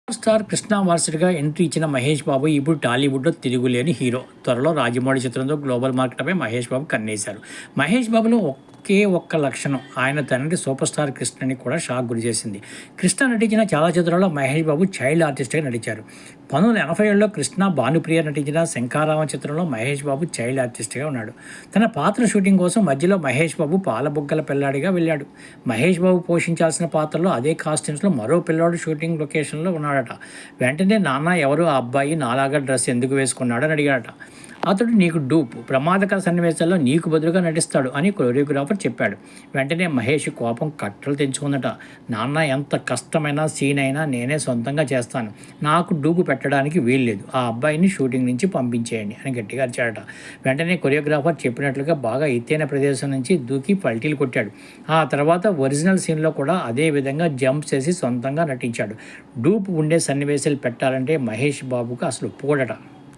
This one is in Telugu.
స్టార్ కృష్ణ వారసుడిగా ఎంట్రీ ఇచ్చిన మహేష్ బాబు ఇప్పుడు టాలీవుడ్లో తిరుగులేని హీరో. త్వరలో రాజమౌళి చిత్రంతో గ్లోబల్ మార్కెట్పై మహేష్ బాబు కన్నేశారు. మహేష్ బాబులో ఒకే ఒక్క లక్షణం ఆయన తండ్రి సూపర్ స్టార్ కృష్ణని కూడా షాక్ గురి చేసింది. కృష్ణ నటించిన చాలా చిత్రాల్లో మహేష్ బాబు చైల్డ్ ఆర్టిస్ట్గా నటించారు. 1987లో కృష్ణ భానుప్రియ నటించిన శంకారామ చిత్రంలో మహేష్ బాబు చైల్డ్ ఆర్టిస్ట్గా ఉన్నాడు. తన పాత్ర షూటింగ్ కోసం మధ్యలో మహేష్ బాబు పాలబుగ్గల పిల్లాడిగా వెళ్ళాడు. మహేష్ బాబు పోషించాల్సిన పాత్రలో అదే కాస్ట్యూమ్స్లో మరో పిల్లాడు షూటింగ్ లొకేషన్లో ఉన్నాడట. వెంటనే నాన్న ఎవరు ఆ అబ్బాయి నాలాగా డ్రెస్ ఎందుకు వేసుకున్నాడని అడిగాడట. అతడు నీకు డూప్, ప్రమాదకర సన్నివేశాల్లో నీకు బదులుగా నటిస్తాడు అని కొరియోగ్రాఫర్ చెప్పాడు. వెంటనే మహేష్ కోపం కట్టలు తెంచుకుందట. నాన్న ఎంత కష్టమైన సీన్ అయినా నేనే సొంతంగా చేస్తాను, నాకు డూపు పెట్టడానికి వీల్లేదు, ఆ అబ్బాయిని షూటింగ్ నుంచి పంపించేయండి అని గట్టిగా అరిచాడట. వెంటనే కొరియోగ్రాఫర్ చెప్పినట్లుగా బాగా ఎత్తైన ప్రదేశం నుంచి దూకి పల్టీలు కొట్టాడు. ఆ తర్వాత ఒరిజినల్ సీన్లో కూడా అదే విధంగా జంప్ చేసి సొంతంగా నటించాడు. డూప్ ఉండే సన్నివేశాలు పెట్టాలంటే మహేష్ బాబుకు అసలు పోడట.